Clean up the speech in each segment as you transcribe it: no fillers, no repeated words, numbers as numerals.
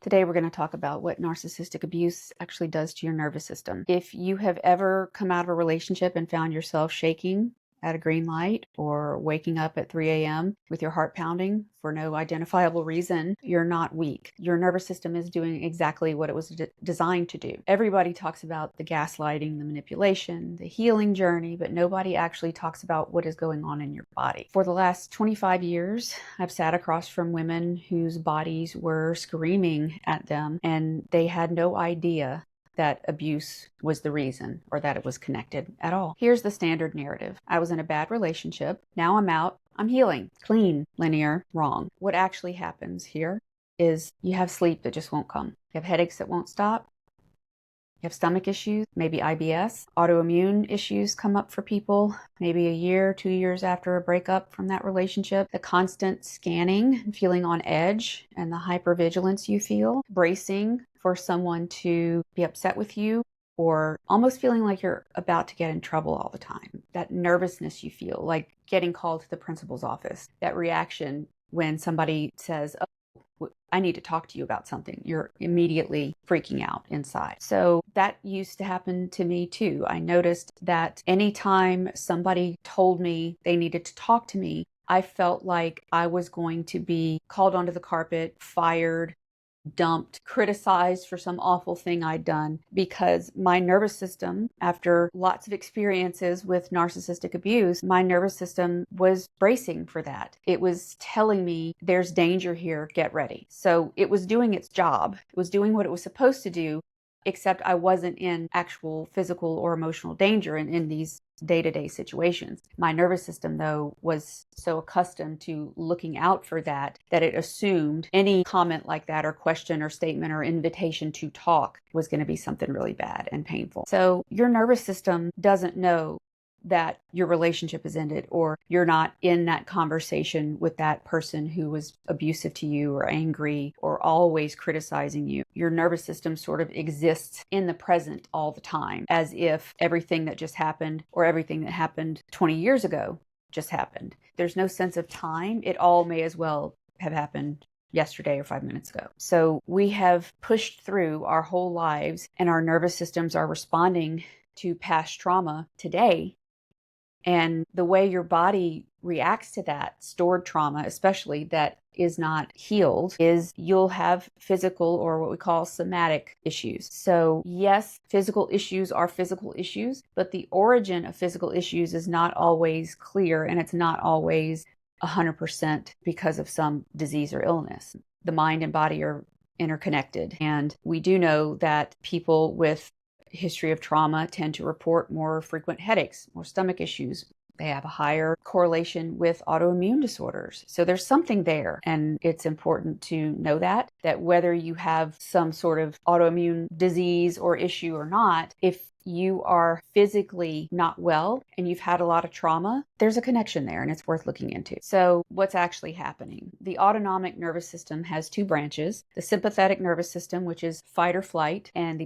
Today, we're going to talk about what narcissistic abuse actually does to your nervous system. If you have ever come out of a relationship and found yourself shaking at a green light or waking up at 3 a.m. with your heart pounding for no identifiable reason, you're not weak. Your nervous system is doing exactly what it was designed to do. Everybody talks about the gaslighting, the manipulation, the healing journey, but nobody actually talks about what is going on in your body. For the last 25 years, I've sat across from women whose bodies were screaming at them and they had no idea that abuse was the reason or that it was connected at all. Here's the standard narrative. I was in a bad relationship. Now I'm out. I'm healing. Clean, linear, wrong. What actually happens here is you have sleep that just won't come. You have headaches that won't stop. You have stomach issues, maybe IBS. Autoimmune issues come up for people maybe a year, 2 years after a breakup from that relationship. The constant scanning and feeling on edge and the hypervigilance you feel, bracing for someone to be upset with you or almost feeling like you're about to get in trouble all the time. That nervousness you feel, like getting called to the principal's office. That reaction when somebody says, I need to talk to you about something. You're immediately freaking out inside. So that used to happen to me too. I noticed that anytime somebody told me they needed to talk to me, I felt like I was going to be called onto the carpet, fired, dumped, criticized for some awful thing I'd done, because my nervous system, after lots of experiences with narcissistic abuse, my nervous system was bracing for that. It was telling me there's danger here, get ready. So it was doing its job. It was doing what it was supposed to do, except I wasn't in actual physical or emotional danger in these day-to-day situations. My nervous system, though, was so accustomed to looking out for that it assumed any comment like that or question or statement or invitation to talk was going to be something really bad and painful. So your nervous system doesn't know that your relationship is ended or you're not in that conversation with that person who was abusive to you or angry or always criticizing you. Your nervous system sort of exists in the present all the time, as if everything that just happened or everything that happened 20 years ago just happened. There's no sense of time. It all may as well have happened yesterday or 5 minutes ago. So we have pushed through our whole lives and our nervous systems are responding to past trauma today. And the way your body reacts to that stored trauma, especially that is not healed, is you'll have physical or what we call somatic issues. So yes, physical issues are physical issues, but the origin of physical issues is not always clear and it's not always 100% because of some disease or illness. The mind and body are interconnected. And we do know that people with history of trauma tend to report more frequent headaches, more stomach issues. They have a higher correlation with autoimmune disorders. So there's something there. And it's important to know that whether you have some sort of autoimmune disease or issue or not, if you are physically not well and you've had a lot of trauma, there's a connection there and it's worth looking into. So what's actually happening? The autonomic nervous system has two branches, the sympathetic nervous system, which is fight or flight, and the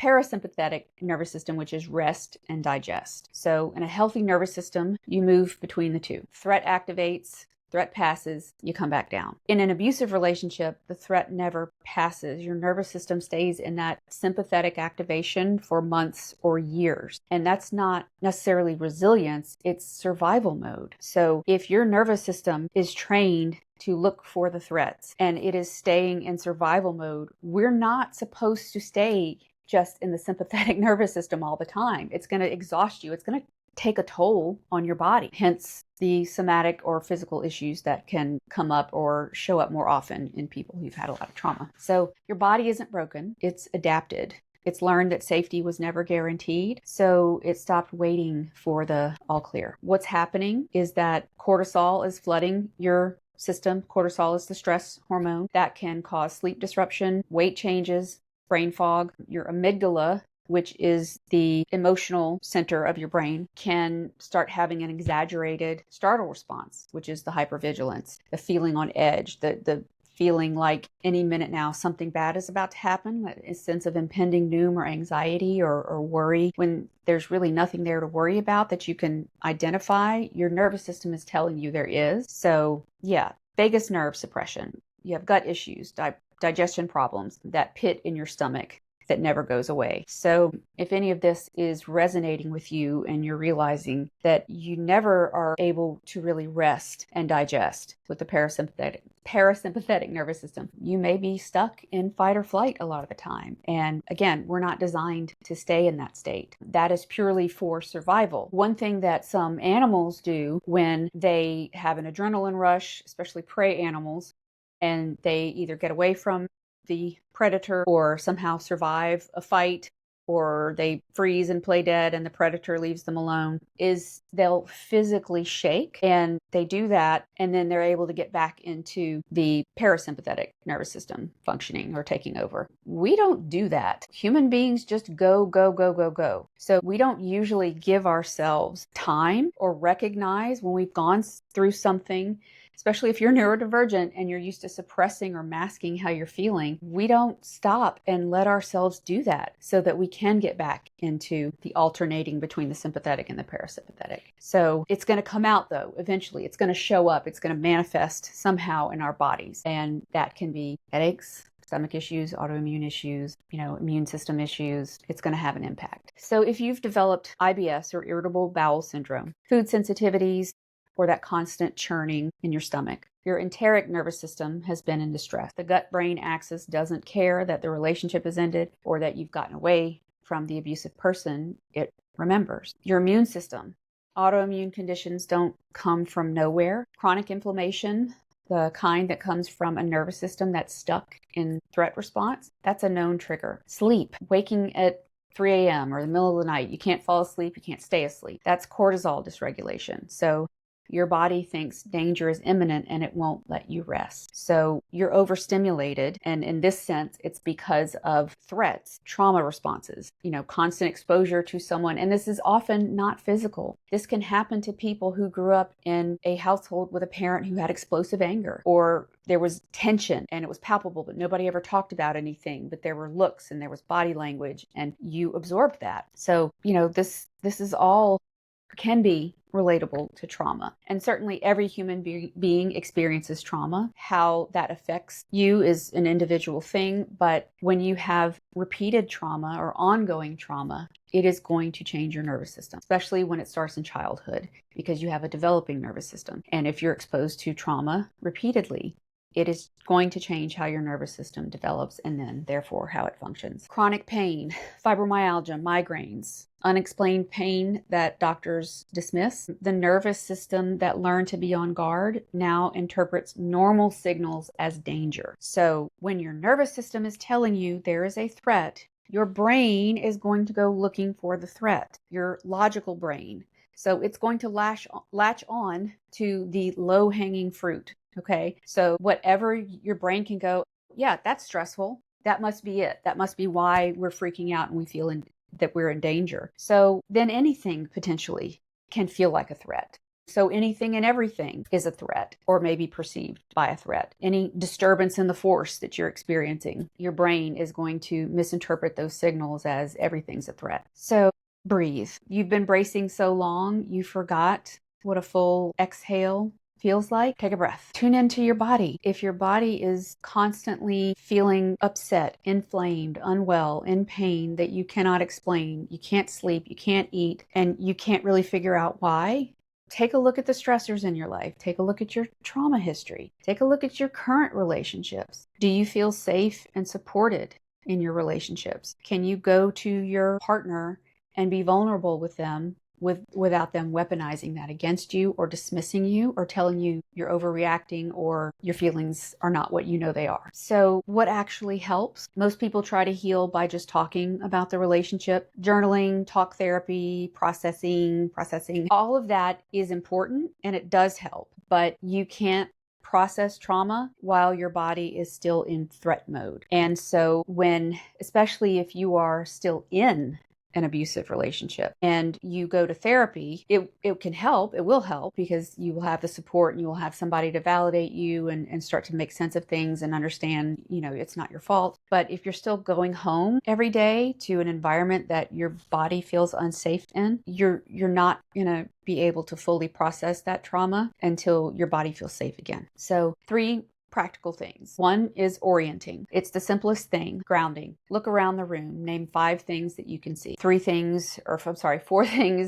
parasympathetic nervous system, which is rest and digest. So in a healthy nervous system, you move between the two. Threat activates, threat passes, you come back down. In an abusive relationship, the threat never passes. Your nervous system stays in that sympathetic activation for months or years. And that's not necessarily resilience, it's survival mode. So if your nervous system is trained to look for the threats and it is staying in survival mode, we're not supposed to stay just in the sympathetic nervous system all the time. It's going to exhaust you. It's going to take a toll on your body. Hence the somatic or physical issues that can come up or show up more often in people who've had a lot of trauma. So your body isn't broken. It's adapted. It's learned that safety was never guaranteed. So it stopped waiting for the all clear. What's happening is that cortisol is flooding your system. Cortisol is the stress hormone that can cause sleep disruption, weight changes, brain fog. Your amygdala, which is the emotional center of your brain, can start having an exaggerated startle response, which is the hypervigilance, the feeling on edge, the feeling like any minute now something bad is about to happen, a sense of impending doom or anxiety or worry, when there's really nothing there to worry about that you can identify. Your nervous system is telling you there is. So yeah, vagus nerve suppression. You have gut issues, digestion problems, that pit in your stomach that never goes away. So if any of this is resonating with you and you're realizing that you never are able to really rest and digest with the parasympathetic nervous system, you may be stuck in fight or flight a lot of the time. And again, we're not designed to stay in that state. That is purely for survival. One thing that some animals do when they have an adrenaline rush, especially prey animals, and they either get away from the predator or somehow survive a fight, or they freeze and play dead and the predator leaves them alone, is they'll physically shake. And they do that, and then they're able to get back into the parasympathetic nervous system functioning or taking over. We don't do that. Human beings just go, go, go, go, go. So we don't usually give ourselves time or recognize when we've gone through something. Especially if you're neurodivergent and you're used to suppressing or masking how you're feeling, we don't stop and let ourselves do that so that we can get back into the alternating between the sympathetic and the parasympathetic. So it's going to come out though, eventually. It's going to show up. It's going to manifest somehow in our bodies. And that can be headaches, stomach issues, autoimmune issues, immune system issues. It's going to have an impact. So if you've developed IBS or irritable bowel syndrome, food sensitivities, or that constant churning in your stomach, your enteric nervous system has been in distress. The gut-brain axis doesn't care that the relationship has ended or that you've gotten away from the abusive person. It remembers. Your immune system. Autoimmune conditions don't come from nowhere. Chronic inflammation, the kind that comes from a nervous system that's stuck in threat response, that's a known trigger. Sleep, waking at 3 a.m. or the middle of the night, you can't fall asleep, you can't stay asleep. That's cortisol dysregulation. So your body thinks danger is imminent and it won't let you rest. So you're overstimulated. And in this sense, it's because of threats, trauma responses, constant exposure to someone. And this is often not physical. This can happen to people who grew up in a household with a parent who had explosive anger, or there was tension and it was palpable, but nobody ever talked about anything, but there were looks and there was body language and you absorbed that. So, this is all can be relatable to trauma. And certainly every human being experiences trauma. How that affects you is an individual thing, but when you have repeated trauma or ongoing trauma, it is going to change your nervous system, especially when it starts in childhood, because you have a developing nervous system. And if you're exposed to trauma repeatedly, it is going to change how your nervous system develops and then, therefore, how it functions. Chronic pain, fibromyalgia, migraines, unexplained pain that doctors dismiss. The nervous system that learned to be on guard now interprets normal signals as danger. So when your nervous system is telling you there is a threat, your brain is going to go looking for the threat, your logical brain. So it's going to latch on to the low-hanging fruit. Okay, so whatever your brain can go, yeah, that's stressful. That must be it. That must be why we're freaking out and we feel that we're in danger. So then anything potentially can feel like a threat. So anything and everything is a threat or may be perceived by a threat. Any disturbance in the force that you're experiencing, your brain is going to misinterpret those signals as everything's a threat. So breathe. You've been bracing so long, you forgot what a full exhale feels like. Take a breath. Tune into your body. If your body is constantly feeling upset, inflamed, unwell, in pain that you cannot explain, you can't sleep, you can't eat, and you can't really figure out why, take a look at the stressors in your life. Take a look at your trauma history. Take a look at your current relationships. Do you feel safe and supported in your relationships? Can you go to your partner and be vulnerable with them without them weaponizing that against you or dismissing you or telling you you're overreacting or your feelings are not what you know they are? So what actually helps? Most people try to heal by just talking about the relationship. Journaling, talk therapy, processing. All of that is important and it does help, but you can't process trauma while your body is still in threat mode. And so especially if you are still in an abusive relationship and you go to therapy, it can help. It will help because you will have the support and you will have somebody to validate you and start to make sense of things and understand, it's not your fault. But if you're still going home every day to an environment that your body feels unsafe in, you're not going to be able to fully process that trauma until your body feels safe again. So 3 practical things. One is orienting. It's the simplest thing, grounding. Look around the room, name 5 things that you can see. 4 things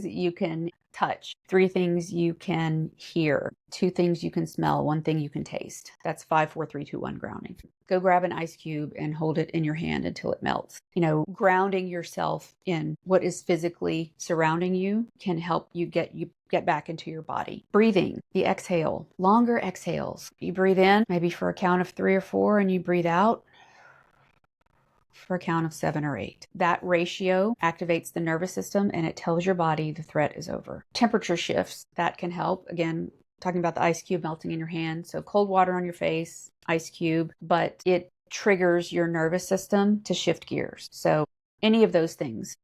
you can touch, 3 things you can hear, 2 things you can smell, 1 thing you can taste. That's 5, 4, 3, 2, 1 grounding. Go grab an ice cube and hold it in your hand until it melts. Grounding yourself in what is physically surrounding you can help you get back into your body. Breathing, the exhale, longer exhales. You breathe in maybe for a count of 3 or 4 and you breathe out for a count of 7 or 8. That ratio activates the nervous system and it tells your body the threat is over. Temperature shifts, that can help. Again, talking about the ice cube melting in your hand. So cold water on your face, ice cube, but it triggers your nervous system to shift gears. So any of those things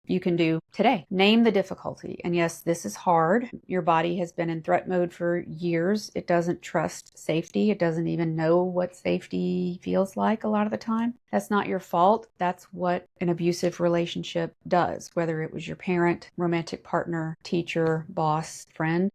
you can do today. Name the difficulty. And yes, this is hard. Your body has been in threat mode for years. It doesn't trust safety. It doesn't even know what safety feels like a lot of the time. That's not your fault. That's what an abusive relationship does, whether it was your parent, romantic partner, teacher, boss, friend.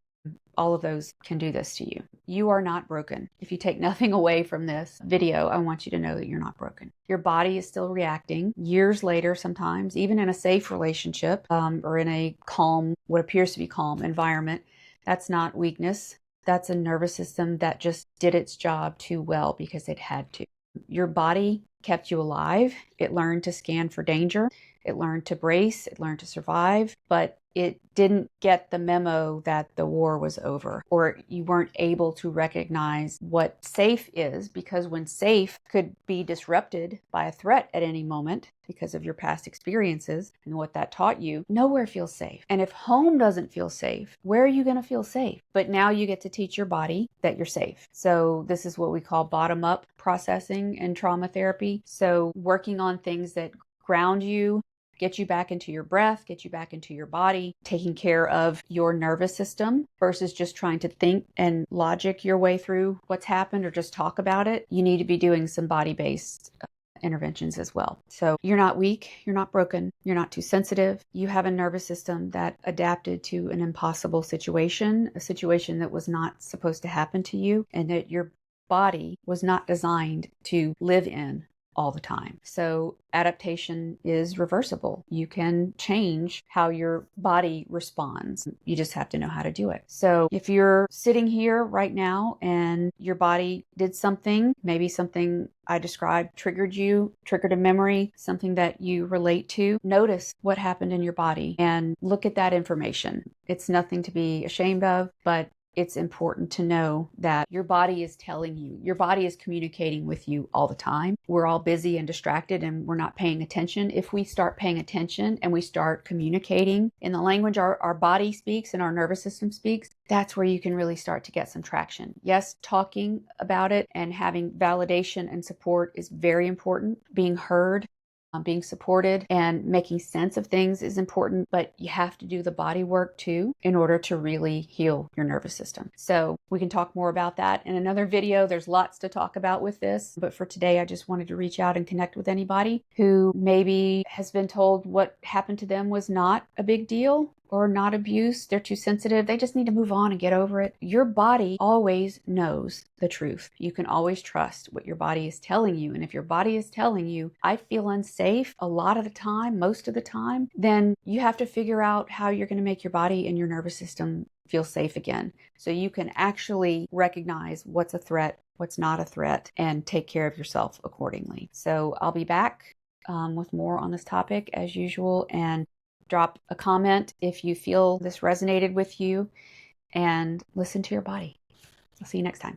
All of those can do this to you. You are not broken. If you take nothing away from this video, I want you to know that you're not broken. Your body is still reacting years later, sometimes, even in a safe relationship or in a calm, what appears to be calm environment. That's not weakness. That's a nervous system that just did its job too well because it had to. Your body kept you alive. It learned to scan for danger. It learned to brace. It learned to survive. But it didn't get the memo that the war was over, or you weren't able to recognize what safe is, because when safe could be disrupted by a threat at any moment because of your past experiences and what that taught you, nowhere feels safe. And if home doesn't feel safe, where are you going to feel safe? But now you get to teach your body that you're safe. So this is what we call bottom-up processing and trauma therapy. So working on things that ground you, get you back into your breath, get you back into your body, taking care of your nervous system versus just trying to think and logic your way through what's happened or just talk about it. You need to be doing some body-based interventions as well. So you're not weak, you're not broken, you're not too sensitive. You have a nervous system that adapted to an impossible situation, a situation that was not supposed to happen to you, and that your body was not designed to live in all the time. So adaptation is reversible. You can change how your body responds. You just have to know how to do it. So if you're sitting here right now and your body did something, maybe something I described triggered a memory, something that you relate to, notice what happened in your body and look at that information. It's nothing to be ashamed of, but it's important to know that your body is telling you, your body is communicating with you all the time. We're all busy and distracted and we're not paying attention. If we start paying attention and we start communicating in the language our body speaks and our nervous system speaks, that's where you can really start to get some traction. Yes, talking about it and having validation and support is very important. Being heard, being supported and making sense of things is important, but you have to do the body work too in order to really heal your nervous system. So we can talk more about that in another video. There's lots to talk about with this, but for today, I just wanted to reach out and connect with anybody who maybe has been told what happened to them was not a big deal or not abuse. They're too sensitive. They just need to move on and get over it. Your body always knows the truth. You can always trust what your body is telling you. And if your body is telling you, I feel unsafe a lot of the time, most of the time, then you have to figure out how you're going to make your body and your nervous system feel safe again. So you can actually recognize what's a threat, what's not a threat, and take care of yourself accordingly. So I'll be back with more on this topic as usual, and drop a comment if you feel this resonated with you, and listen to your body. I'll see you next time.